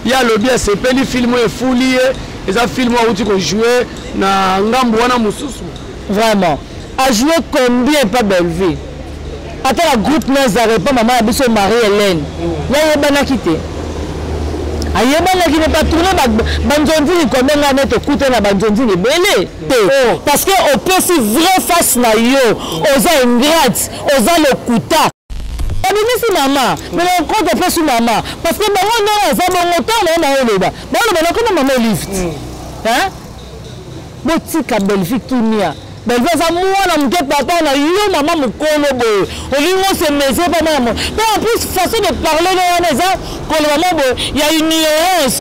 Il y a le bien, c'est pas le film est fouillé, et ça film où tu peux jouer na ngambouana mususu. Vraiment. A joué combien pas Belleville? Attends, la groupe Nazaré, pas maman a besoin Marie-Hélène. Il y a un quitté. Ayebana qui n'est pas tourné, Banjondi combien d'années te coûte na Banjondi les belé. Parce que au peut si vrai face na yo, osa ingrate, osa le kuta. Abimisi maman, mais on compte pas sur maman parce que maman non, ça bon moteur là na yo ba. Bon le comme maman lift. Hein? Botika Belleville tunia. Belleville ça moi na mke papa na yo maman mukolo boy. Olingo se mese pas maman. Mais en plus façon de parler là on ça que maman boy, il y a une nuance.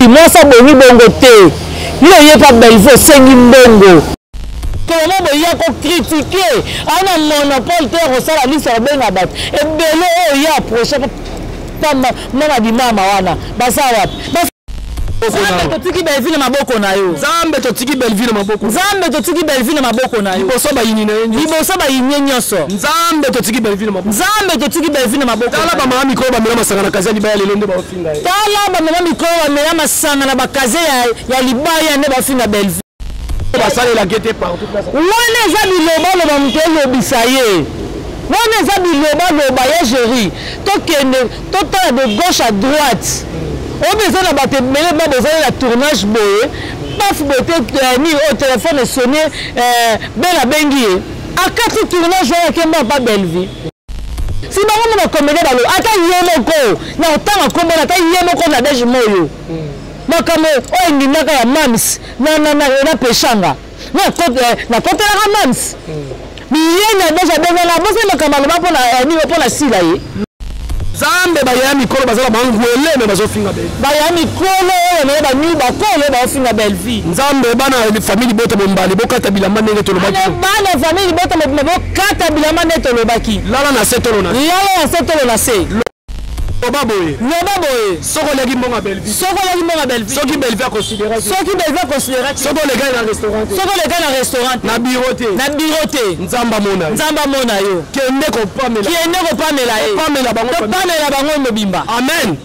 Moi ça boni bongo té. Yo yé pas Belleville sengi bongo. Comment il y a qu'on critiquer un monopole terre au salaire sur ben abat et belé il y a approché pas même a dit mama wana basawa Zambe totiki Belleville maboko na yo Zambe totiki Belleville maboko Zambe totiki Belleville maboko na yo Liboso ba yini na yo Liboso ba yini nyonso Zambe totiki Belleville maboko Zambe totiki Belleville maboko Tala ba mama mikro ba mela masanga na kazi libaya lelo nde ba ofinga Tala ba mama mikro ba mela masanga na ba kazi ya libaya nde ba ofinga Belleville la guette partout. On est à Biloba, le Mamtel, le Bissaye. On est à Biloba, le Bayageri. Tout de gauche à droite. On a besoin de battre, mais on a besoin de la tournage boé. Paf, ni au téléphone est sonné, Bella Benguier. À 4 tournages, on n'a pas Belleville. Si maman m'a commandé dans l'eau, attends, Yemoko. Non, tant à commander, attends, Yemoko, na déj moyo. Makamo o ndinaka ya mams na peshanga na côté la mams miyena déjà devant la bosse makama ba pona ni pona sila ye Zambe ba ya mikolo bazala bangwele me bazofinga be ba ya mikolo ne ba ni ba kole ba ofinga Belleville Nzambe bana famille bota bombali bokata bilamba ndenge to lobaki bana famille bota bokata bilamba ndenge to lobaki lala na setolo na se Lobaboye. Soko legi mbonga Belleville. Soki Belleville a considéré. Soki les gars dans le restaurant. Na biroté. Nzamba mona yo. Kende ko pamela e. Pamela bango mobimba. Amen.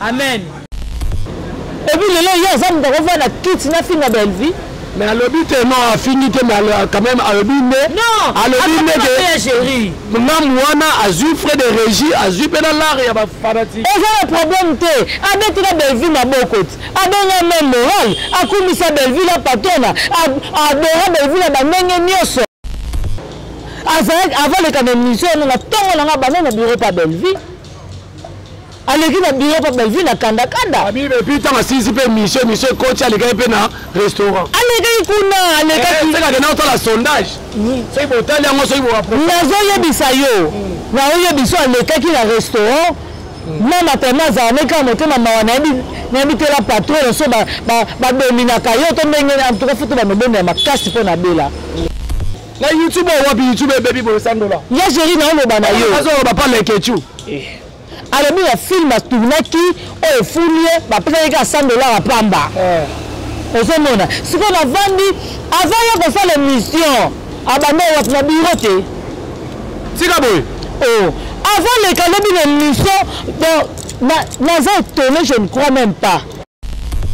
Et puis le yo ça me revoit la kit na finga Belleville. Mais à l'obité, non, affinité, mais quand même à l'obité. Non, à l'obité, chérie. Maman, a eu frais de régie, a eu pénal l'art et à ma fanatique. Et ça, le problème, c'est avec la Belleville, ma bocote, avec la même morale, à Koumissa Belleville, la patronne, à Dora Belleville, la banane nyoso. Avant les canonisations, on a tant on a banane au bureau par Belleville. Allez na bureau pa Belleville na kanda. Abi mais putain ma sisi pe monsieur coach allez pe na restaurant. Allez kuna c'est na dans la sondage. C'est hôtel yango so ibo apro. Nazo yebisa yo. Na yebisa allez ki na restaurant. Na matema za neka motema mawana na bité la patron so ba domina kayo to ndenge en tout cas futu ba mbonde makasi po na bela. Na YouTube wapi YouTube baby bo $100. Ya chérie na lo bana yo. Azo ba parler kechu. Alors, le film a tourné qui est fouillé, après il y a $100 à Pamba. Ce qu'on a vendu, avant de faire l'émission, avant de bureau. C'est avant les canaux de l'émission, je ne crois même pas.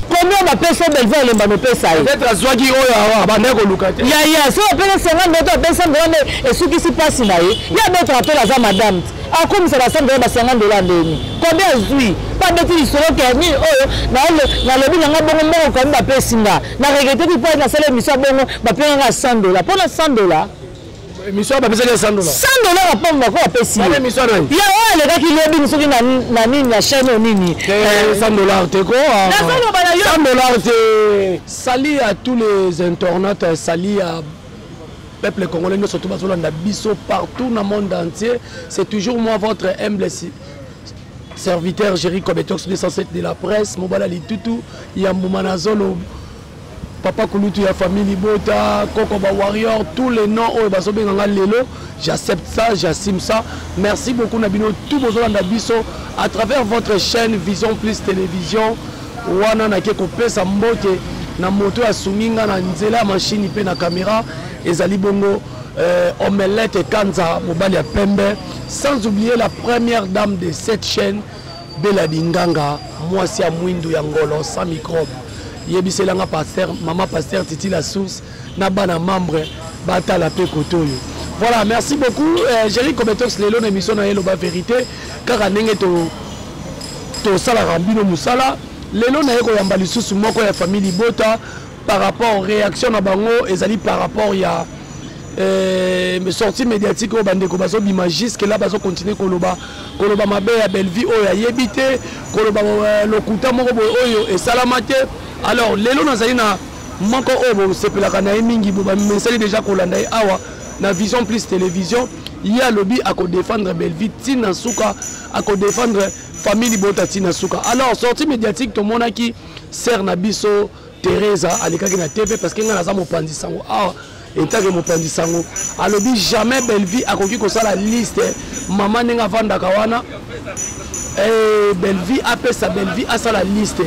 Combien on appelle ça Belleville le Manope ça? Peut-être à Zwagi ou à Bandeko Lukate. Il y a, si on appelle 50 d'autres, on appelle 50 et ce qui se passe là, il y a d'autres appels à ça, madame. Ah, comme ça va $100 $50 de combien oui? Pas de petits solo qui a mis, oh, dans le bilan, on a bon comme on appelle Singa. On a regretté qu'il faut être la seule émission, on va payer $100. Pour $100. Émission va payer $100. $100 à pas on va payer Singa. Il y a les gars qui l'ont dit, ceux qui n'ont la chaîne au Nini. $100, t'es quoi? $100, c'est. Salut à tous les internautes, salut à. Peuple congolais, nous sommes tous partout dans le monde entier. C'est toujours moi, votre humble serviteur, Jerry Kobetox, le 107 de la presse, Mobala Litutu, Yamboumanazolo, Papa Kouloutou, la famille Libota, Kokoba Warrior, tous les noms, j'accepte ça, j'assume ça. Merci beaucoup, Nabino, tout besoin d'Abisso, à travers votre chaîne Vision Plus Télévision, Wana Nakeko Pesa Mbote, na moto ya Suminga, na Nzela, machine, na caméra. Ezali bongo omelette et kanza mobali ya pembe, sans oublier la première dame de cette chaîne Bela Dinganga, moi c'est à Mouindou Yangolo, sans microbe. Yebiselanga pasteur, maman pasteur Titi la source, Nabana membre, Bata la paix Kotoyo. Voilà, merci beaucoup. Jerry Kometox, les longs émissions dans Yeloba Vérité, car à Nenge to Sala Rambino Moussala, les longs Yambali sous Moko ya famille Libota, par rapport aux réactions à Bango, et Zali par rapport à mes sorties médiatiques au Bandeko Bazo Bimagis, que là Bazo continue Koloba Mabe à Belleville, Oya Yebite, Koloba Lokuta Moko Oyo et Salamate. Alors, les longs Nazalina, Manko Obo, c'est pour la Kanaï Mingi, mais c'est déjà Kolandaï Awa, na Vision Plus Télévision, il y a lobby à défendre Belleville, Tina Souka, à défendre famille Bota Tina Souka. Alors, sortie médiatique, tout le monde qui sert Nabiso, Teresa, à l'écart de la TV, parce qu'il y a un Mopandisango. Et tant que Mopandisango, à lobby jamais Belleville a conquis ça la liste. Maman Nenga Vanda Kawana, et Belleville a fait sa Belleville à ça la liste.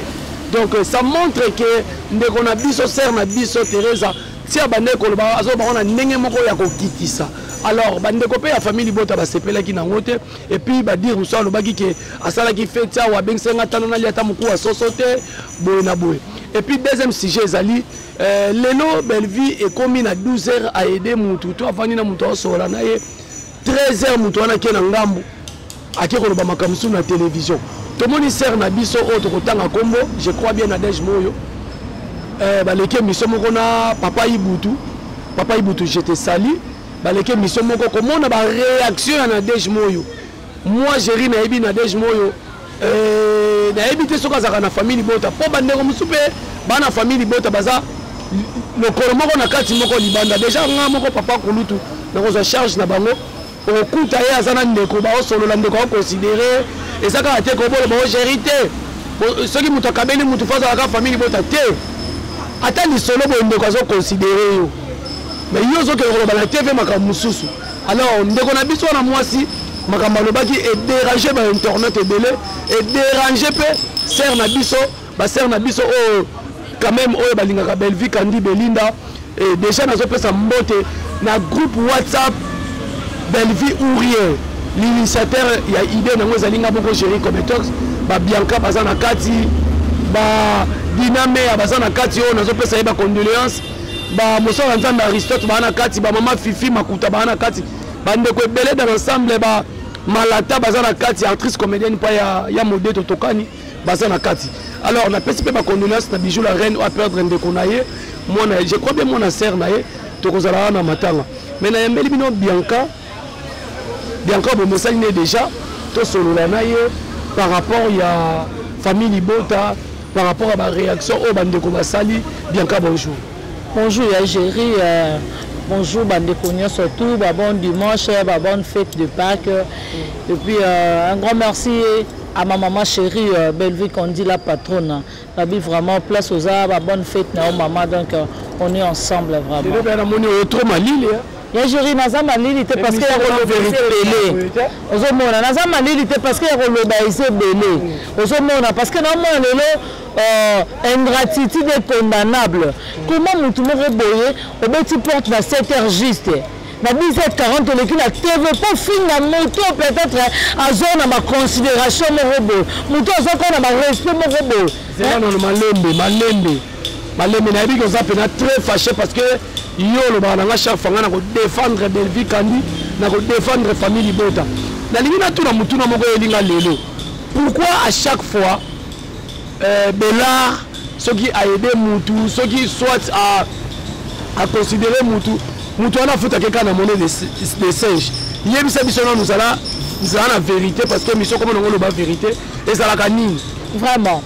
Donc ça montre que nous avons biso sert Nabiso Teresa. Si à bande koloba azo ba on a nenge moko ya ko kitisa. Alors bande kopé la famille Libota ba sepela ki na ngote et puis ba dire muso lo baki ke asala ki fait ya wa bensenga tanona liata muku wa sosote boye na boye. Et puis deuxième sujet zali lelo Belleville est commis à 12h à aider mutu to afani na mutu sola na ye 13h mutu wana ke na ngambu aki koloba makamsu na télévision. Tout le monde sert na biso autre kotanga kombo, je crois bien na Dej Moyo. Baleke mission moko na papa Ibutu j'étais sali baleke mission moko comment na ba réaction na Dej Moyo. Moi j'ai ri na ebi na Dej Moyo na ebité soka za na famille Bota po bande ko musupe bana famille Bota baza le koromoko na kati moko libanda déjà nga moko papa kulutu na ko charge na bango okuta ye azana ndeko ba solo la ndeko considérer et ça ka te ko bolo ba gérité ceux qui muta kabeli mutu faza la famille Bota te attends les solo bo ndeko zo considérer yo mais yo zo ke ko ba la TV makamususu alors ndeko na biso na mwasi makambo lobaki et déranger ba internet ebele et déranger pe ser na biso ba ser na biso o quand même o balinga ka Belleville Kandi Belinda et déjà na zo pesa mbote na groupe WhatsApp Belleville Ourier l'initiateur ya idée na ngoza linga boko Jerry Kometox ba Bianca bazana kati ba Diname bazana kati o na zo pesa ba condoléances ba moso Nzanda Aristote ba na kati ba mama Fifi Makuta ba na kati bande ko belé dans l'ensemble ba Malata bazana kati actrice comédienne pa ya Modé Totokani bazana kati. Alors on a participé ba condoléances na Bijou la reine a perdre ndeko na ye moi je crois bien mon sœur na ye to kozala na matanga mais na yembeli bino Bianca bon message n'est déjà to solo la na ye par rapport ya famille Libota par rapport à ma réaction au bandeko basali. Bianca bonjour. Bonjour ya Jerry, bonjour bandeko surtout, bon dimanche, bonne fête de Pâques. Et puis un grand merci à ma maman chérie Belleville Kandi la patronne. La vie vraiment place aux arbres, bonne fête na maman, donc on est ensemble vraiment. Ya Jerry naza malili te parce que ya vérité belé. Ozomona naza malili te parce que ya kolobaise belé. Ozomona parce que na mona lelo ingratitude condamnable. Comment mutu moko boye obeti porte na 7h juste. Na 17h40 leki na TV pas finga moto peut-être à zone ma considération moko boye. Mutu azoko na ba respect moko boye. C'est non malembe na bi ko zapena très fâché parce que yo lo bana nga chaque fois nga na ko défendre Belleville Kandi na ko défendre famille Libota na lingi na tuna mutuna moko elinga lelo pourquoi à chaque fois Bella ce qui a aidé mutu ce qui soit à considérer mutu ana futa quelqu'un na monnaie des singes yebisa biso na nous ala la vérité parce que mission comme on le ba vérité et ça la canine vraiment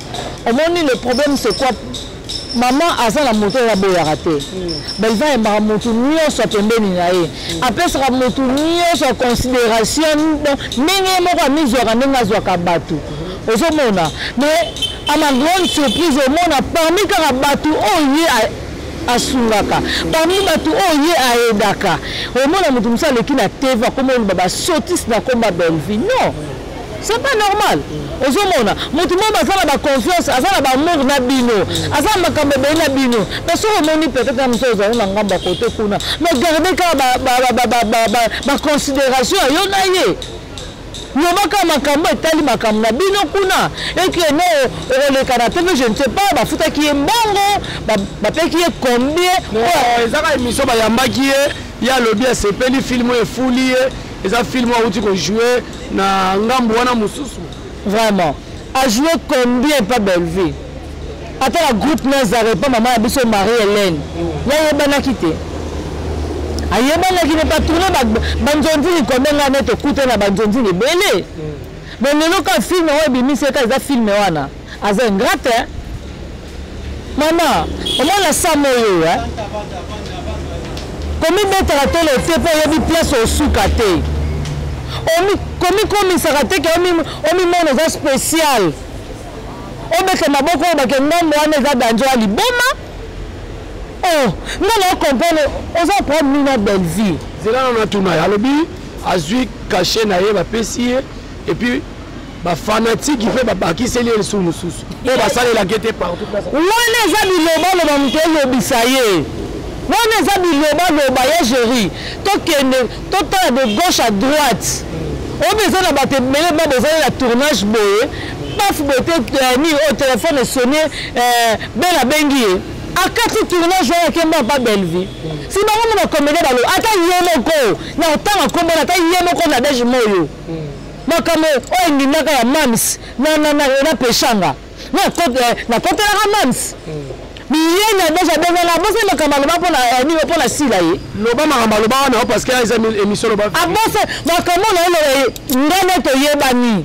au moins le problème c'est quoi. Maman a ça la moto la boya raté. Ben va et ma moto nio soit pembeni na ye. Après ça moto nio soit considération ninge moko mise au randinga zwa kabatu. Ozomona mais à ma grande surprise au monde parmi kabatu oye a sungaka. Parmi batu oye a edaka. Au monde moto msa leki na TV comme on baba sotis na combat Belleville. Non. C'est pas normal. Ozomona, mutu moma ça la confiance, ça la amour na bino, ça makambe na bino. Mais sur le monde peut-être comme ça on ngamba côté kuna. Mais gardez ka ba considération yo na ye. lobaka makambo etali makambo na bino kuna eke no oleka na TV je ne sais pas bafutaki ye mbongo bapeki ye combien ezaka émission bayambaki ye ye alobi asepeli film efuli ye eza film auti kojouer na ngambu wana mosusu vraiment a joué combien pas Belleville ata la groupe Nazaré pas maman ya biso Marie-Hélène ya yebanaki te ayebana qui n'est pas tourné banzonzi combien ngane to kuta na banzonzi ebele mais lelo ka film wa bimisi ka za film wana aza ingrate maman comment la samoyo comment mettre la télé te pour yebi place au soukate comme ça raté que omi mono za spécial o beke maboko ba ke ngambo wana za danjo ali boma oh non comprendre oza prendre Nina Belleville zela na tuna ya lobi azui caché na ye ba pesi et puis ba fanatique il fait ba bakiseli le sous mususu et ba sale la guette partout wana za biloba lo mutelo bisaye wana za biloba lo ba ya géri to kende to ta de gauche à droite on besoin na ba te mele ba besoin la tournage boye paf bote ni au téléphone sonné bela bengi à quatre tournages à Kemba pas Belleville si bango na comédie balo ata yemoko na otanga kombo ata yemoko na deje moyo makamo o ngindaka ya mams na peshanga na kote la mams Bien, déjà devant la bosse, le camarade pour la niveau pour la sila yi. Loba maramba loba na parce que les émissions loba. Ah bosse, ma comment le ngane to yebani.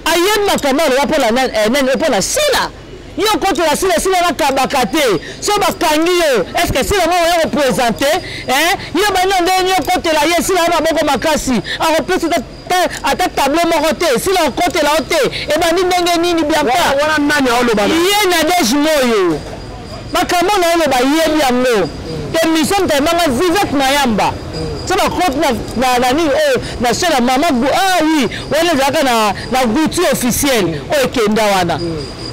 Ayem ma comment loba pour la nen pour la sila. Yo contre la sila na kabakate. So ba kangio, est-ce que sila va représenter yo ba non yo contre la ye sila ba boko makasi. A représenter à ta table moroté, si la côté la haute, et ben ni ndenge nini bien pas. Wana nani oloba. Ye na deje moyo. Makambo na oloba ye biango. Te mission te manga Vivek Mayamba. Ça va compte na nani na chez maman oui, on est na goûtu officiel o kenda wana.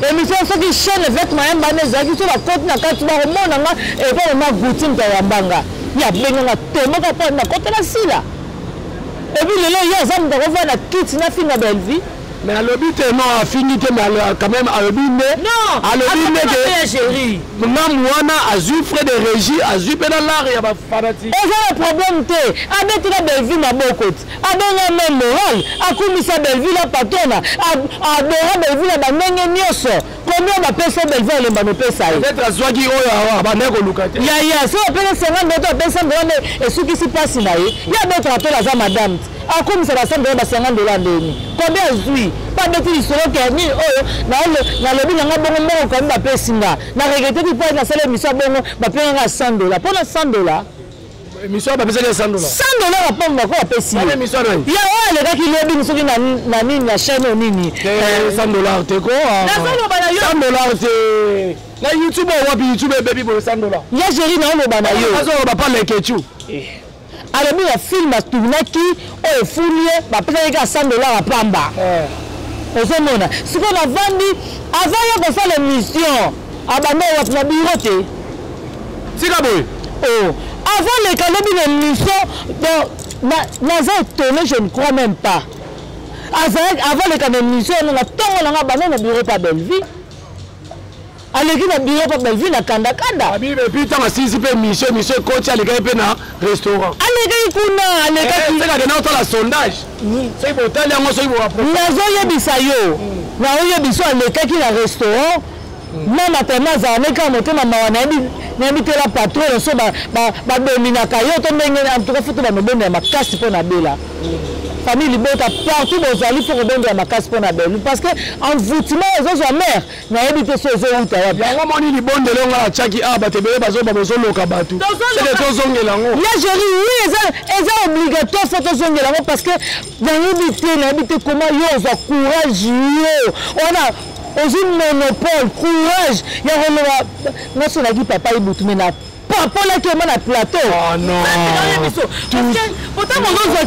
Émission ça qui chaîne Vivek Mayamba ne zaki so va compte na kati ba mona nga e ba na goûtu ntayambanga. Ya benga temo ka pa na côté la sila. Et puis le là il y a zam de revoir la kit na fin na Belleville. Mais à l'obité non a fini mais quand même à l'obité non à l'obité que chérie maman wana a eu frais de régie a eu pendant l'art ya ba fanatique et ça le problème te avec la Belleville na bokot adonga même moral akumisa Belleville la patona adora Belleville la ndenge nyoso combien ba pesa Belleville le bano pesa peut-être azwaki oyo ba ndeko lukate ya so pesa 50 dollars pesa ndone et ce qui se passe na ye ya d'autres appels à madame akumisa ba 100 dollars 50 dollars ndeni combien azui pas de ti solo que ni na lobi na bongo mbongo comme ba pesinga na regretter ki pour na salle émission bongo ba payanga 100 dollars pour na 100 dollars émission ba pesa 100 dollars 100 dollars pa mbako ba pesinga na émission na ya le gars qui lobi soki na nini na chaîne nini 100 dollars te ko na solo ba na yo 100 dollars te na YouTube wapi YouTube baby pour 100 dollars ya géri na lo ba na yo azo ba pas le kechu alors le film a tourné qui au foulier ba pesa 100 dollars à pamba ozomona siko na vandi avant ya ko faire l'émission abanda wa na bureau te sika boy avant les calobi l'émission na za tourné je ne crois même pas avant les calobi l'émission na tongo na banda na bureau pas Belleville aleki na bureau pas Belleville na kanda abi et puis tant asisi pe mission coach aleki pe na restaurant aleki kuna aleki c'est que na to la sondage c'est pour tali yango so ibo après nazo yebisa yo na oyebisa aleki na restaurant na matema za meka motema mawana na bitela patron so ba dominaka yo to ndenge en tout cas futu ba mebonde ya makasi pona bela famille libota partout dans ali pour bendre ma casse pour na belle parce que envoûtement aux mère na habité so zo uta ya yango moni libonde longa la chaki aba te bele bazo bazo loka batu c'est de to zongela ngo ya géri oui eza obligatoire faut to zongela ngo parce que na habité comment yo za courage yo on a aux monopole courage ya relewa na so la ki papa ibutu mena papa là qui est dans plateau. Oh non. Pourtant mon autre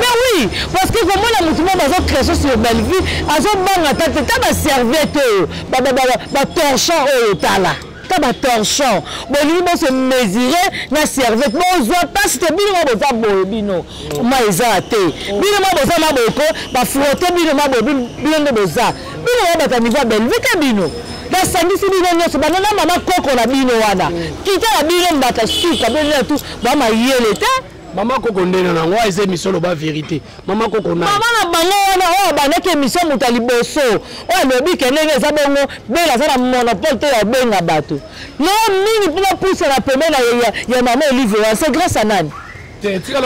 mais oui parce que comment la mutume bazo créer sur Belleville azo banga tata ta ba serviette ba torchon au tala. ta torchon bolingi bo se mesurer na serviette bozwa pasi te bino boza boye bino ma eza te bino ma boza ma boye ko ba frotter bino ma boye bino nde boza bino ba ta niveau Belgique bino da sangisi bino nyonso banana mama koko na bino wana kita na bino mbata suka bino tout ba ma yele te Maman Koko ndena na ngwa eze mission lo ba vérité. Maman Koko na. Maman na bango wana o baneke mission mutali boso. O lobi kenenge za bongo bela za na monopole te ya benga bato. Yo mingi pula pousse na pembe na ya maman Olive, c'est grâce à nani? Tika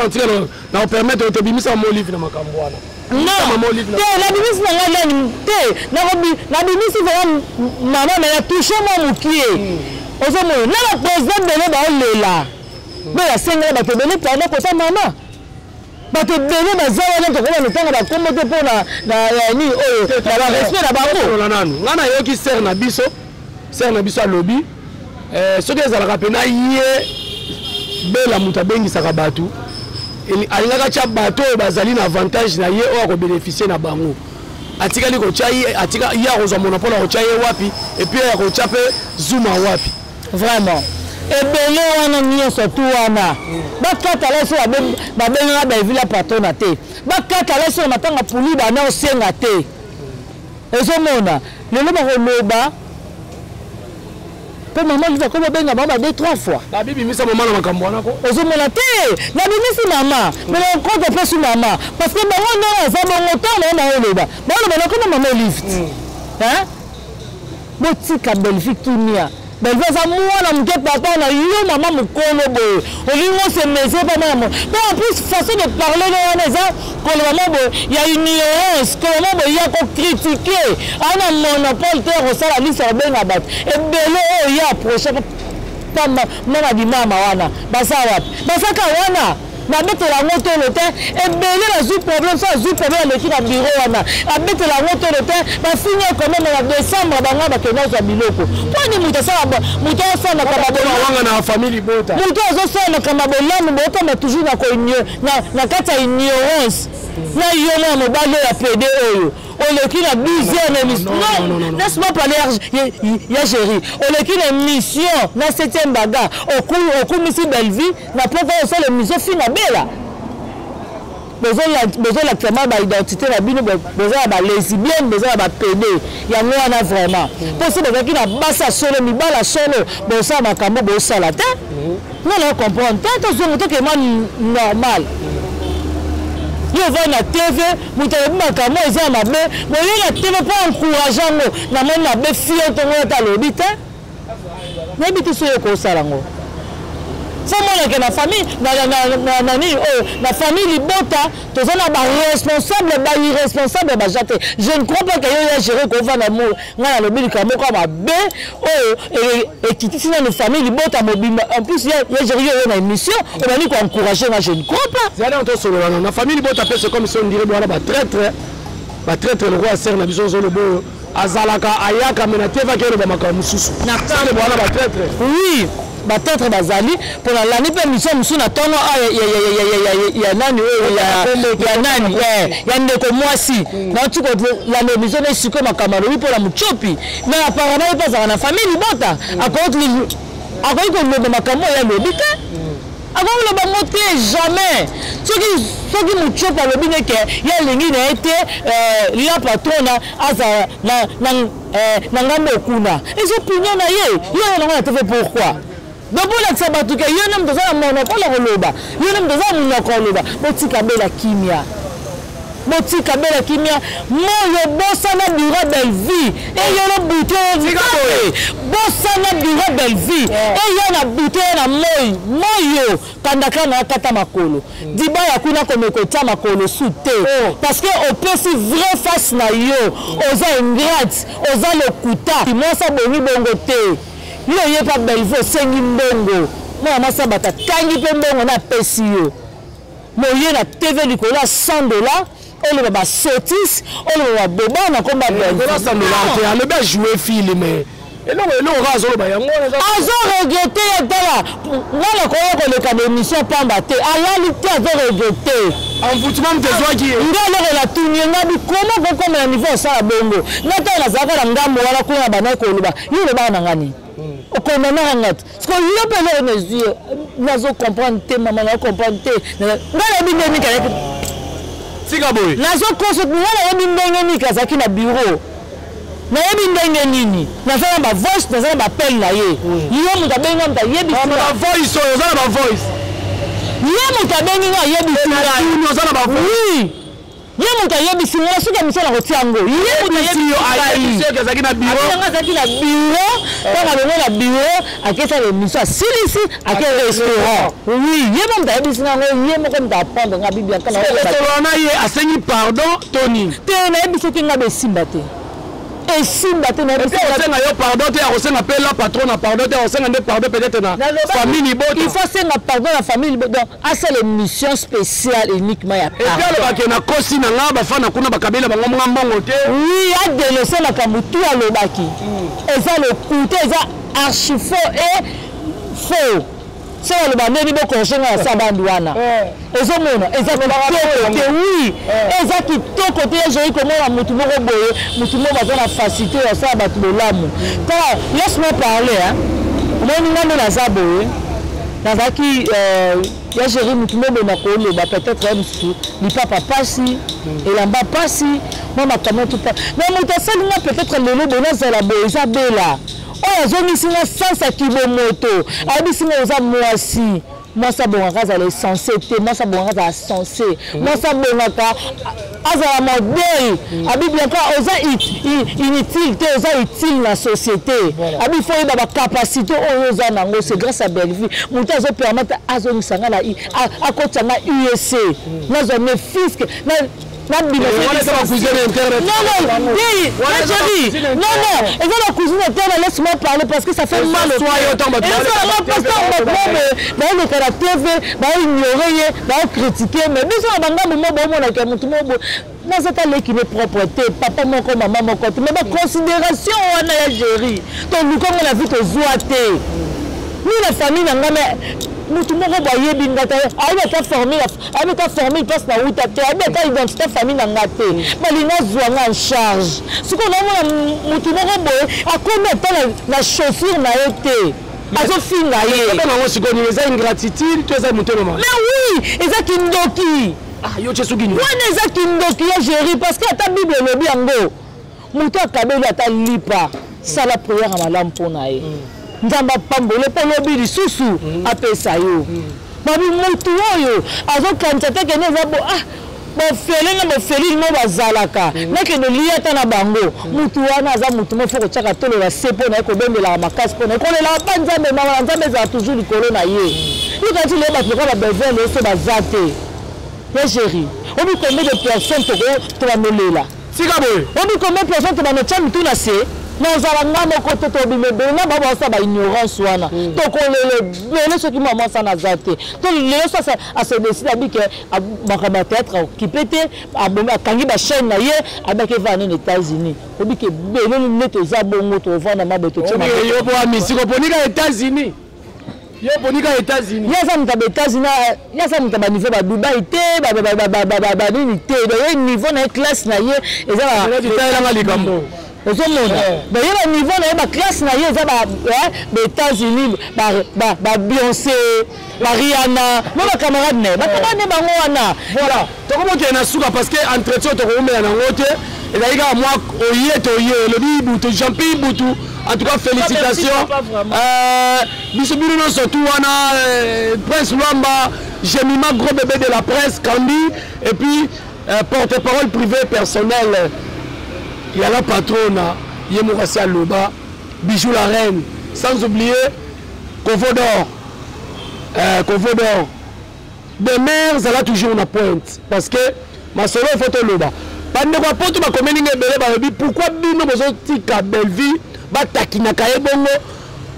na permettre de bimisa maman Olive na makambo wana. Non, maman Olive. La bimisi na ngala te. Na bimisi vraiment maman na ya toucher mon mukie. Ozo mo na président de ba olela. Mais la sengela bato bele pardon ko sa mama bato bele bazala na to ko na tanga ba kombo te pona na ni oyo na ba respect na bango la nanu ngana yoki ser na biso alobi soki ezalaka pena ye bela muta bengi saka bato alingaka tia bato bazali na avantage na ye o ko bénéficier na bango atikali ko chai atika ya ko zo monopole ko chai wapi et puis ya ko chape zuma wapi vraiment ebele wana nyonso tu wana bakata leso babenga bavila patona te bakata leso matanga puli bana osenga te ezomona lelo bakoloba pe maman liva comme benga mama 2-3 fois na bibi misa maman na makambo wana ko ezomona te na bimisi mama mais on compte pas sur maman parce que bango na za bongo temps na oloba bana comme maman lift hein botika Belgique tunia Belgique ça moi na mke papa na yo maman mukolo boy olingo se meze pas maman mais en plus façon de parler na ça que le maman boy il y a une ignorance que le maman boy il y a qu'on critiquer ana monopole te rosala lisa benga bat et belo il y a prochain pas mama di mama wana basa wapi basaka wana na bete la moto le temps et belé la zou problème ça zou problème le qui na bureau wana a bete la moto le temps ba finir quand même en décembre banga ba kena za biloko kwani muta sala muta sana kama wanga na famille bota muta zo sana kama bolano bota ma toujours na ko na kata ignorance na yo na mobale ya PD oyo on qui la 12e émission non laisse-moi parler ya chéri on qui la mission na 7e baga au coup misi Belleville na pas ça l'émission fina bela besoin la clairement ba identité la bino besoin ba lesbienne besoin ba PD ya ngwana vraiment possible qui na basa solo mi bala solo bo ça makambo bo sala te non la comprendre tant zo moto que normal yo va na TV mutayebi makambo eza mabe boye na TV po encourageant ngo na moni na be fio to ngo ta lobi te na biti so yo ko sala ngo ça mona que na famille na ni na famille libota to zona ba responsable ba irresponsable ba jate je ne crois pas que yo ya gérer ko va na mo nga na lobi kambo ko ba be et qui tient nos familles libota mobimba en plus ya gérer yo na émission on va ni ko encourager na je ne crois pas zala on to solo na famille libota pe c'est comme si on dirait voilà ba traître le roi ser na biso zo le bo azalaka ayaka mena teva ke le ba makamu susu na ça le voilà ba traître oui batatre bazali pour l'année pe mission musu na tono ya nani ya nani ya ndeko mwasi na tuko la mission ne siko makamalo oui pour la muchopi mais apparemment il passe na famille bota akoi ko le makambo ya lobika avant le bamote jamais ce qui muchopi a lobine ke ya lingi na été la patrona aza na ngambo kuna ils opinion na ye yo na te fait pourquoi donc pour la sabatu ke yo nam doza monopole koloba yo nam doza monokoloba botika bela kimia moyo bosana bureau Belleville et yo na bouteille bosana bureau Belleville et yo na bouteille na moyo kandaka na kata makolo diba ya kuna komekotia makolo soute parce que au pesi vrai face na yo oza ingrate oza lokuta mosa bongi bongo te yo ye pa Belleville sengi mbongo moi masa bata kangi pe mbongo na pesi yo moye na TV likolo $100 on va sotis on va boba na komba Belleville $100 te le ba jouer film mais et non razo ba yango azo regretter dala ngala ko le ka émission pamba te alalité azo regretter envoûtement de joie qui ngala la tunya ngabi comment ko comme niveau ça bongo ngata la zaka na ngambo wala kuna bana ko luba yo le ba na ngani okondana ngati parce que yo pele na yeux nazo comprendre te maman na comprendre te ngala bindeni kala sika boy nazo konso ngala bindeni kazaki na bureau na yebi ndenge nini nazala ba voice nazala ba pelle na ye yo muta benga muta yebi ba voice oyo zala ba voice ye muta benga yebi singa ozala ba voice oui ye muta yebi singa suka misala kotiango ye muta yebi ayi seke zaki na bureau zaki na bureau kaka benga na bureau akesa le miso asilisi ake restaurant oui ye muta yebi singa ye moko muta apprendre nga bibia kana restaurant na ye asengi pardon Tony te na yebi soki nga besimba te et simba te na osenga yo pardon te osenga pe la patron na pardon te osenga nde pardon peut-être na famille Libota il faut senga pardon la famille Libota donc asa l'émission spéciale uniquement ya et puis alors que na kosi na nga ba fana kuna bakabela bango mbongo te oui a dénoncer la kamutu alobaki eza le côté eza archi faux et faux c'est le bandé bo konsenga ya sabandu wana ezomona eza côté oui eza kitoko te j'ai komona mutu moko boye mutu moko baza na facilité ya sa batu bolamu car laisse-moi parler hein moni ngando na za boye nazaki ya gérer mutu moko na koloba peut-être même si ni papa pasi elamba pasi moi makambo tout pas mais mutu salinga peut-être lelo bona za la boye za bela oyo azomisinga sansa kibomoto abisinga oza mwasi mwasi abongaka azala essence te mwasi abongaka azala sensé mwasi abongaka azala modele abibiaka oza inutile te oza utile na société abi fo yeba bacapacité oyo oza nango c'est grâce à Belleville moto azopermettre azomisanga na akotanga USC nazwa ne fisque non, non, la cousine interne, laisse-moi parler parce que ça fait mal au cœur. Le caractère, ignorer, critiquer, mais qui n'est propreté, papa mon comme maman mon côté, mais ma considération on a géré. Donc nous comme on a vu que zoaté. Nous la famille n'a jamais mutu moko boye bingata ayi ta formé ayi ta formé passe na uta te ayi ta identité famille na ngate balinga zwanga en charge siko na mutu moko boye akome ta na chaussure na été azo finga ye na ngo siko ni eza ingratitude to eza mutu mama mais oui eza kindoki yo chesu kinyo wana eza kindoki ya gérer parce que ata bible lobi yango mutu akabeli ata lipa sala prière à malamu pona ye nzamba pambole polobi lisusu apesa yo babi mutu oyo azokanisa te kene eza bo bofele na bofeli mo bazalaka nakende lia ata na bango mutu wana aza mutu mo foko tiaka tolola se mpo na ye kobembelaka makasi mpo na ye kolelaka mpa nzambe mama na nzambe ezala toujours likolo na ye likati lee bato lokola bavele ese baza te ye géri obi combien de personnes tobamolela sika boye obi combien de personnes tobanotia mitu na se nozala nga moko te tobimebele na babosa baignorance wana tokolele soki mama sa naza te to lelo so ase décide abike makambo ya théâtre okipe te akangi bachaîne na ye abaki evana na États-Unis obike bele nete eza bongo tovanda mabe yo po misiko ponika États-Unis yo ponika États-Unis yaza muta ba États-Unis yaza muta ba niveau ba Dubai te ba nini te ba niveau na classe na ye eza ba likambo ozomona bayeba niveau na ye baklasse na ye eza baétats-unis Beyoncé Rihanna mo bacamarade ne bacamarade bango wana voilà tokomokende na suka parce que entretien tokoumela nango te ezali kaka mwa oye toye elobi butu Jean-Pierre Butu en tout cas félicitations biso bino nyonso tu wana Prince Luamba Jemima gros bébé de la presse Kandi et puis porte-parole privé personnel. Il y a la patronne, Yemorasi Aloba, Bijou la reine, sans oublier Kovodor. Kovodor. Des mères, elle a toujours une pointe. Parce que ma solo est photo Loba. Pendant que pour tout ma commune, pourquoi Bino Bozotika Belleville, Batakina Kaebongo,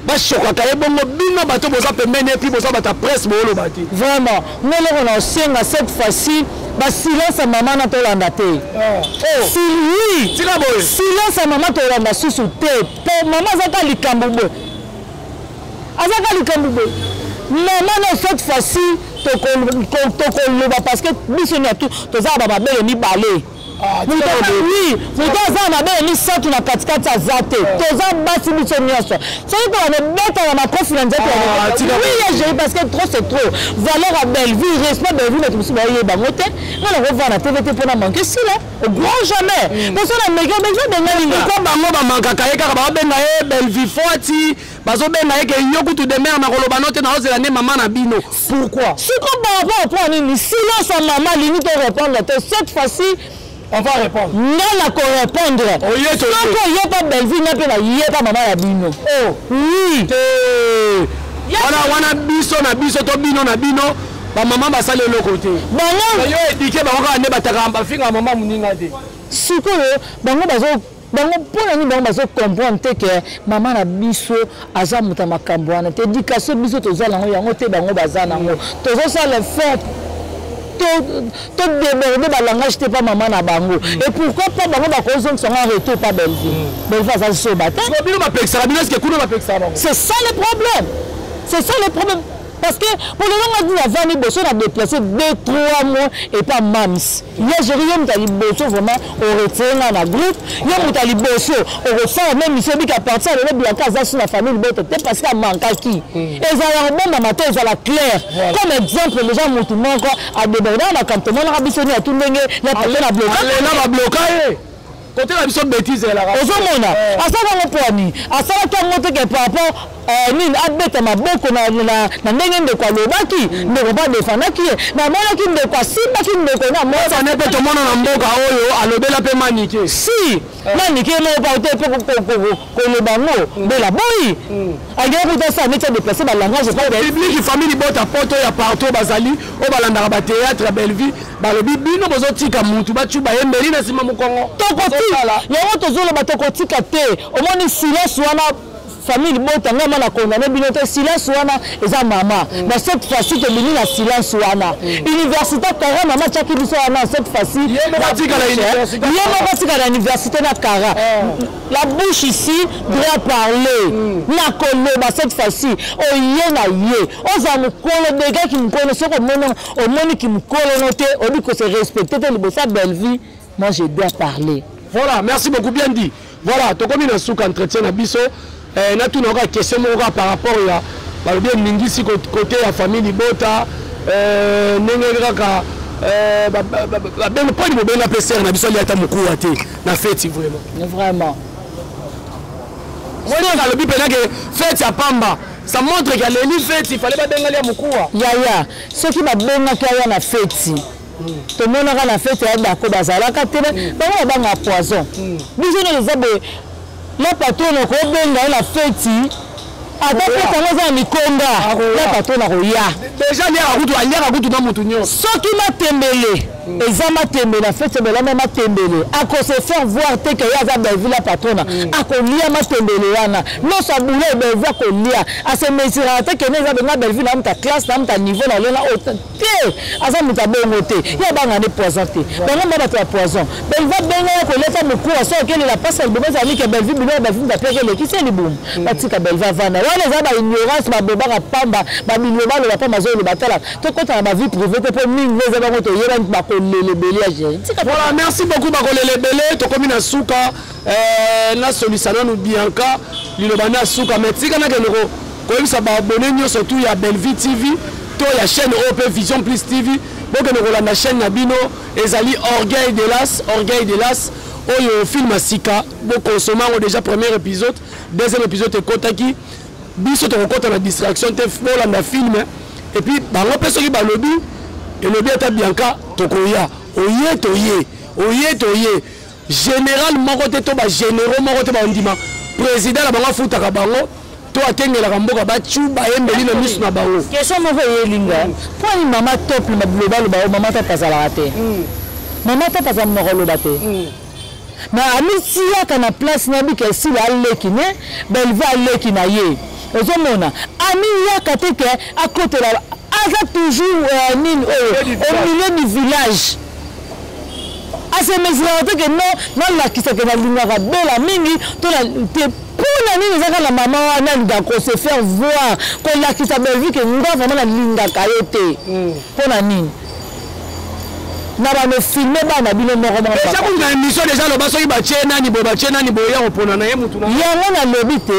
Bachoka Kaebongo, Bino Bato Boza Pemene, puis Boza Bata presse Molo Bati. Vraiment, nous on a cette fois-ci. Silence à maman na tolanda te. Si oui, silence à maman tolanda susu te. Po maman zaka likambo bo. Azaka likambo bo. Maman na cette fois-ci tokoloba parce que biso na tout toza ba belle ni balé. oui moto aza mabe misato na katikati aza te toza basi biso nyonso soki tokana betana makofi na nzete oui égérie parce que trop c'est trop valeur à Belleville respect Belleville bato mosusu bayeba ngo te ngana kovanda te vete mpona manke sila au grand jamais parce que na meke besoin de ngalinga ko bango bamankaka ye kaka babenga ye Belleville foti bazobenga ye ke yo kutu de mer na koloba no te na ozela ne mama na bino pourquoi siko par rapport à nini silence à maman lini to répondre cette fois-ci on va répondre. Non, la répondre. Oh, yes, donc, il n'y a pas Belleville, il n'y a pas maman la bino. Oh, oui. Wana biso na biso to bino na bino. Ba maman ba sale le côté. Bango. Yo éduqué ba ko ane bataka ba finga maman muninga te. Sikoyo, bango pour ni bango bazo comprendre que maman na biso aza muta makambo wana te éducation biso to za lango yango te bango bazana ngo. Tozo ça le fait. Tout déborder le langage pas maman na bango et pourquoi pas bango ba cause sont en retour pas Belleville Belleville ça se battre c'est ça le problème parce que pour le moment la vanne bosso a déplacé 2-3 mois et pas mams il y a Jérôme Tali bosso vraiment au retirer dans la groupe il y a Tali bosso au refaire même il qui à partir de la casa sur la famille botte parce qu'il manque qui et ça a bon dans ma tête ça la clair comme exemple les gens montent encore à déborder dans cantonnement la rabissonner à tout le monde la personne a bloqué côté la mission de bêtise là ozomona asala ngo poani asala to ngote ke papa nini abeta maboko na ndenge ndeko alobaki ndeko ba defanaki na mona ki ndeko asibaki ndeko na moza ne pe to mona na mboka oyo alobela pe manike si manike no ba te ko le bango de la boy agera ko ça ne te déplacer ba langage pas de public famille bota poto ya partout bazali o balanda ba théâtre Belleville balobi bino bozotika mutu bachuba yembeli na sima mukongo yango tozoloba tokotika te omoni silence wana famille bota ngama na condamné bino te silence wana eza mama na cette fois-ci to bini na silence wana université Kara mama chaki biso wana cette fois-ci yemo batika na université na Kara la bouche ici doit parler na koloba cette fois-ci oye na ye oza mukolo de gars qui mukolo soko omoni ki mukolo noté obi ko se respecter te libosa Belleville moi je dois parler. Voilà, merci beaucoup, bien dit. Voilà, tu as commis un souk entretien à Bisso. Na tout une question par rapport à bien Mingisi côté la famille Libota. Nengeraka. Ben pas du bon APCR na Bisso liata muku ate na fête vraiment. Vraiment. Moi le but que fête à Pamba. Ça montre qu'il y a les fêtes, il fallait pas bengalia muku. Ya. Ce qui m'a benga qu'il y a na fête. Tout le monde a la fête et a bazalaka tele bango banga poison biso ne les abe la patronne ko benga la fête ata fête ngo za mikonda la patronne ko ya déjà liya kutu na mutu nyo soki matembele ezama tembele la fête bela même matembele ako se faire voir te que ya za Belleville la patronne ako liya matembele wana non sa boule Belleville ko liya a se mesura te que ne za benga Belleville na mta classe na mta niveau na lena te aza muta bongo te ya banga ne poison te bango mba to poison Belleville benga ko leta muku so que la passe le bébé zali que Belleville da peke le kisi libum batika Belleville vana wana za ba ignorance ba beba ka pamba ba milioba le pamba zo le batala to kota na vie privée te po mingi za bango to yeba ba voilà, merci beaucoup Bakolele Belé, to komi na suka na solisana nous Bianca, lilobana suka mais tika na kenoko ko yebisa ba abonné nyo surtout ya Belleville TV, to ya chaîne OP Vision Plus TV, donc nous la chaîne na bino ezali Orgueil de l'As, oyo film asika, bo consommer déjà premier épisode, deuxième épisode ekotaki, biso to kota na distraction te fola na film et puis bango peso ki balobi et le bien Bianca tokoya oye général moko te to ba généraux moko te ba ndima président la bango futaka bango to atengela kamboka ba chuba yembeli na misu na bango question moko yelinga pour ni mama top le global ba mama ta pasala te mama ta pasala moko lo bate na amisia kana place na bi ke si la leki ne Belleville leki na ye ozomona ami ya kateke à côté là aza toujours au milieu du village à ce mesure que non la qui se que na lingaka bela mingi to la te pour nini ezaka la maman wana ndako se faire voir ko la qui sa Belleville que nga vraiment la lingaka yote pour na nini na bano filmer bana bino moko moko déjà pour une émission déjà le baso ba tchena ni boya opona na ye mutu na yango na lobi te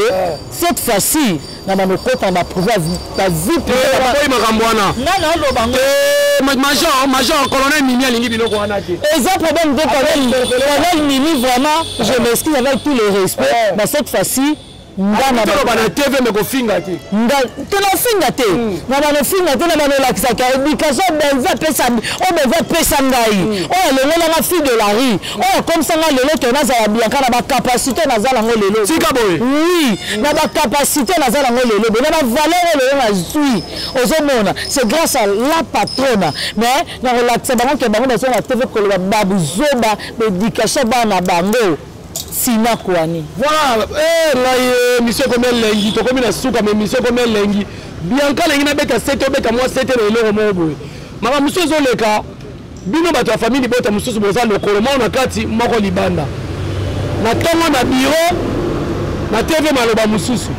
cette fois-ci na bano kota ba prouver ta vie boy makambwana na lo bango major colonel Mimi alingi biloko wana te exemple problème de colonel Mimi vraiment je m'excuse avec tout le respect mais cette fois-ci ngana bana TV me ko finga te tena finga te na bana finga te na bana lakisa ka éducation benza pesa o benza pesa ngai o lelo na fille de la rue o comme ça nga lelo to na za bien kana ba capacité na za la ngo lelo tika boy oui na ba capacité na za la ngo lelo na ba valeur lelo na zui ozomona c'est grâce à la patronne mais na relaxa bango ke bango na so na TV ko ba babu zoba éducation bana bango Sina Kouani. Voilà, monsieur comme lengi, to comme na souka mais monsieur comme lengi. Bien quand lengi na beta 7 beta moi 7 le mo boy. Mama monsieur zoleka. Bino bato ya famille bota monsieur boza le koloma na kati moko libanda. Na tongo na bureau na TV maloba mususu.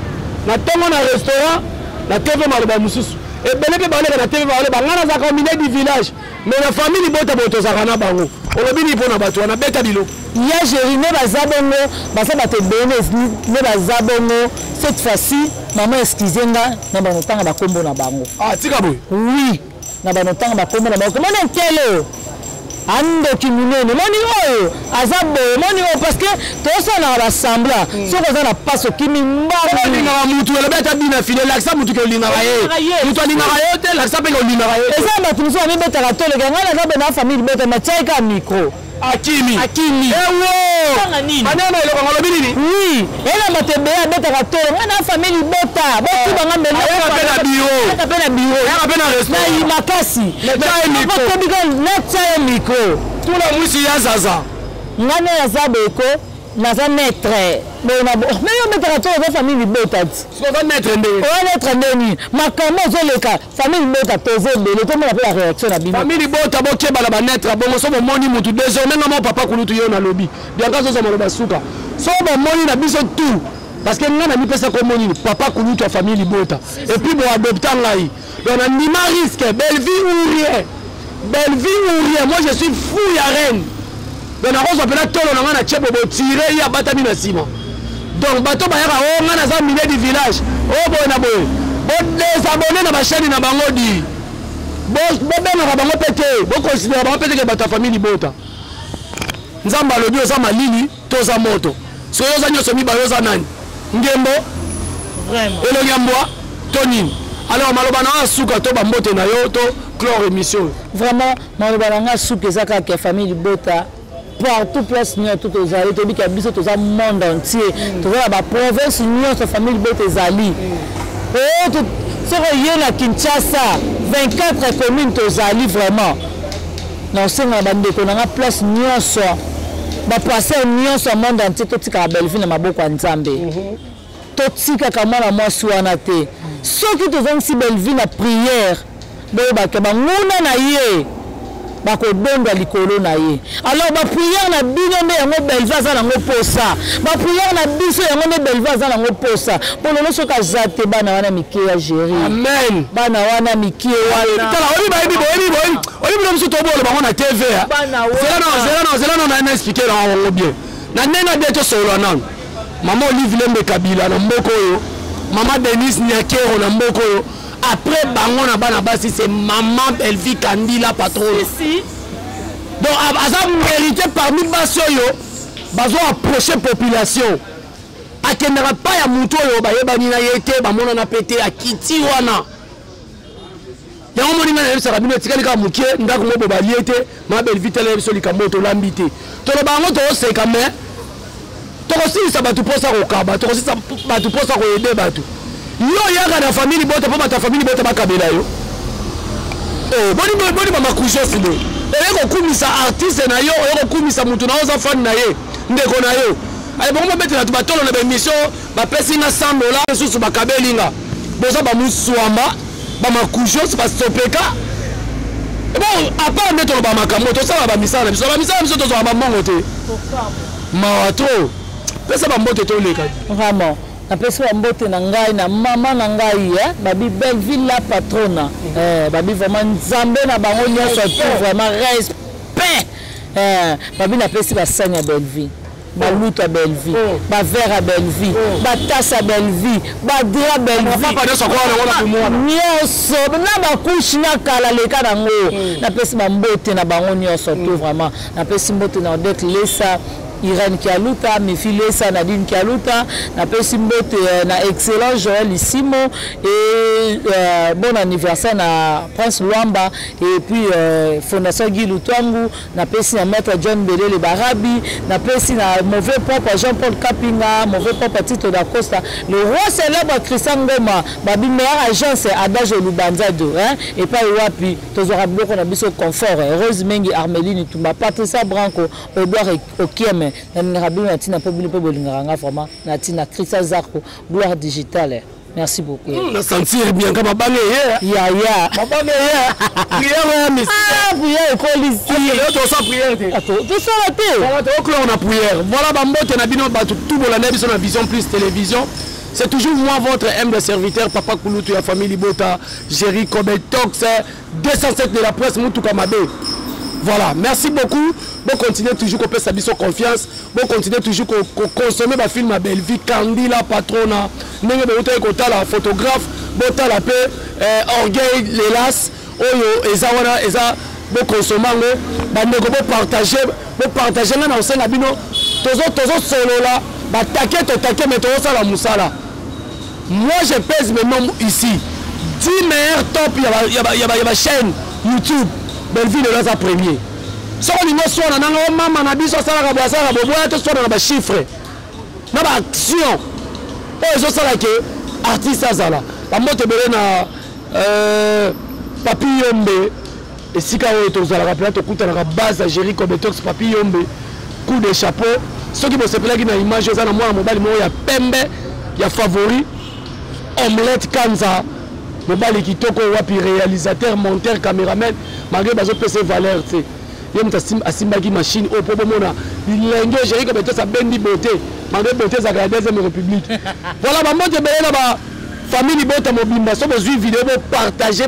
Na tongo na restaurant na TV maloba mususu. Et belé pe balé na TV balé bangana za communauté du village. Mais la famille bota boto za kana bango. Olobini pona bato na beta bilo. Ya Jérémy Bazabongo, basa bate bénéz ne Bazabongo. Cette fois-ci, maman excusez-moi, na banotanga ba kombo na bango. Ah, tika boy. Oui, na banotanga ba kombo na bango. Comment on telo? Ando kimunene, moni oyo, azabo, moni oyo parce que tout ça na rassembla. So ko na passo kimi mbaba. Ni na mutu le beta bina file laksa mutu ke linga raye. Mutu linga raye te laksa pe ko linga raye. Eza batu so ami beta ka tole ga ngala ga na famille beta na chaika micro. Akimi. Ewo. Manana ile kwa lobini ni? Oui. Ela matembea beta ka tole ngana famille bota. Botu banga mbele. Ela biro. Ela pena biro. Ela pena restaurant. Na imakasi. Na chaika micro. Tout la musi ya zaza. Ngana ya zabeko. Naza maître. Mais yo mettra to za famille bota. So va maître ndé. O maître ndeni. Makamo zoleka famille bota toze bele to mona la réaction na bino. Famille bota boke bala ba maître bongo so moni mutu désormais ngamo papa kulutu yo na lobby. Bien ka so za maloba suka. So ba moni na biso tout. Parce que ngana mi pesa ko moni papa kulutu a famille bota. Et puis bon adopter ngai. Donc on ni ma risque belle vie ou rien. Belle vie ou rien. Moi je suis fou ya reine. Donc on appelle tolo na ngana chebo bo tirer ya batami na sima. Donc bato ba yaka o ngana za milieu du village. O boy na boy. Bo désabonner na ba chaîne na bango di. Bo benga ka bango pété. Bo considérer bango pété ke bato famille bota. Nzamba lobi oza malili to za moto. So yo za nyoso mi ba yo za nani. Ngembo. Vraiment. Elo nyambwa to nini. Alors maloba na suka to ba mbote na yo to chlore émission. Vraiment maloba na suka ezaka ke famille bota. Partout place nous tout aux alliés tobi ka biso toza monde entier toza ba province nous sa famille bote ezali oh tout ce que na Kinshasa 24 communes tozali vraiment non c'est na bande ko na place nyonso ba passer nyonso monde entier to tika Belleville na maboko ya Nzambe to tika kama na mwasi wana te soki tozangi si Belleville na prière bo ba ke ba nguna na ye bako dondo likolo na ye alors ba prière na bino nde yango Belleville za nango posa ba prière na biso yango nde Belleville za nango posa pololo soka zate bana wana mike ya géri amen bana wana mike wana tala oli ba oli bilo mso tobolo bango na TV zela na expliquer na bien na nena de to solo nan maman Olive Lembe Kabila na mboko yo maman Denise Nyakero na mboko yo. Après bango na bana basi c'est maman Belleville Kandi la patronne. Si. Donc ça mérité parmi baso yo bazo approcher population. Akendera pas ya muto yo ba yebani na yete ba mona na pété akiti wana. Ya omoni na yebisa kabino tikali ka mukie ndako mo ba liete ma Belleville tele biso likambo to lambité. To lo bango to seka mais to ko si batu posa ko kaba to ko si batu posa ko aider batu. Yo yaka na famille bota pa ta famille bota bakabela yo boni mama kujo filo ko kumisa artiste na yo ko kumisa mutu na oza fan na ye ndeko na yo ay bongo betela tu batolo na émission ba pesi na $100 susu bakabelinga boza ba muswamba ba makujo ba stopeka bon à part mettre ba makambo to sala ba misala biso to zo ba mongo te mawato pesa ba mbote to leka vraiment na pesa mbote na ngai na mama na ngai babi Belleville la patronne babi vraiment Nzambe na bango nyonso tout vraiment pain babi na pesi basani ya belle vie balutu ya belle vie bavere ya belle vie batase ya belle vie badra belle vie nyonso na bakushe na kala leka nango napesi bambote na bango nyonso to vraiment napesi mbote na Odette Lesa Irène Kialuta, Mefi Lesa, Nadine Kialuta, na pesi mbote na excellent Joël Isimo et bon anniversaire na Prince Luamba et puis Fondation Guy Lutangu, na pesi na maître John Belele Barabi, na pesi na mauvais papa Jean-Paul Kapinga, mauvais papa Tito da Costa, le roi célèbre Christian Ngoma, babi meilleure agence Adage Lubanza 2 et pas wapi tozora bloko na biso confort, Rose Mengi Armeline Tumba, Patricia Branco, Edouard Okieme na rabino na tina pobili po bolinganga vraiment na tina Christa Zarko gloire digitale. Merci beaucoup. Na sentir bien comme bange ya bange prière mais prière policier to sa prière te to sa te voilà to clore na prière voilà bambote na bino batu tout bolanda biso na Vision Plus télévision. C'est toujours moi votre humble serviteur Papa Kulutu ya famille Libota Jerry Kobetox 207 de la presse Mutuka Mabe. Voilà, merci beaucoup. Bon, continuez toujours qu'on peut s'habiller confiance. Bon, continuez toujours qu'on consomme ma film à Belleville, Candy la patrona, n'est-ce pas la photographe, bota la paix, orgueil, l'hélas, oyo, ezawana, eza, bon consommant, bon partager là dans le bino, tozo solo là, bah taquet, mais tozo la moussala. Moi je pèse mes noms ici. 10 meilleurs top, il y a chaîne YouTube. Belleville est là premier. Si on dit soit on a maman na biso sala ka boisa ka boboya to soit na ba chiffre. Na ba action. Oh zo sala ke artiste azala. Ba moto belé na Papi Yombe et sika o to zala ka plato kuta na base Jerry Kobetox Papi Yombe. Coup de chapeau. Ceux qui vont se plaindre na image za na moi mobile mo ya pembe ya favori. Omelette Kanza. Mobile kitoko wapi réalisateur, monteur, caméraman, malgré bazo PC valeur, tu sais. Yem ta asimba ki machine au pour mona. Il lengue Jerry comme ça bendi beauté. Malgré beauté ça la deuxième république. Voilà ba monte belé na ba famille Bota Mobimba, so besoin vidéo pour partager.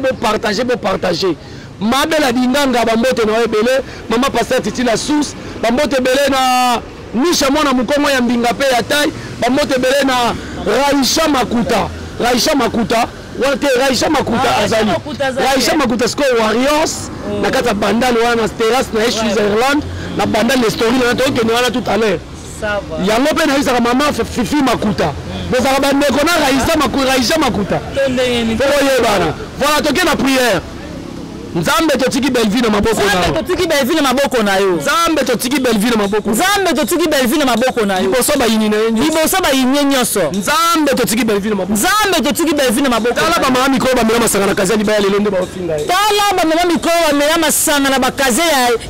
Ma belle dinganga ba monte na belé, maman pasteur Titi la source, ba monte belé na Nisha mona mukongo ya mbinga pe ya taille, ba monte belé na Raisha Makuta. Raisha Makuta azali. Raisha Makuta sko Warriors na kata bandal wana terrasse na Switzerland na bandal les stories na to ke na tout à l'heure. Ça va. Yango pe na isa maman Fifi Makuta. Bozaka bande kona Raisha Makuta. Voilà toke na prière. Nzambe totiki Belleville na maboko na yo. Nzambe totiki Belleville na maboko na yo. Nzambe totiki Belleville na maboko. Nzambe totiki Belleville na maboko na yo. Liboso ba yini na yo. Liboso ba yini nyonso. Nzambe totiki Belleville na maboko. Nzambe totiki Belleville na maboko. Tala ba mama mikoro ba mela masanga na kazi ya libaya lelo nde ba ofinga ye. Tala ba mama mikoro ba mela masanga na bakaze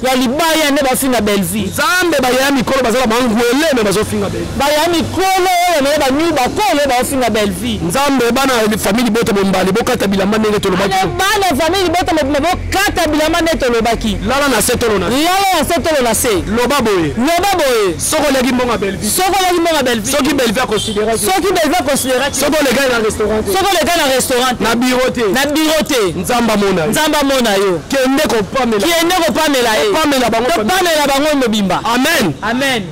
ya libaya nde ba ofinga Belleville. Nzambe ba ya mikoro bazala ba ngwele me bazo finga Belleville. Ba ya mikoro ne ba nyu ba kole ba ofinga Belleville. Nzambe bana famille Bota Bombali bokata bilamba ndenge to lobaki. Bana famille Bota bokata bilamba ndenge to lobaki. Lala na setolo na se. Loba boye. Soko legi mbonga Belleville. Soki Belleville considération. Soko le gars na restaurant. Na bureau te. Nzamba mona yo. Kende ko pamela. Pamela bango mobimba. Amen.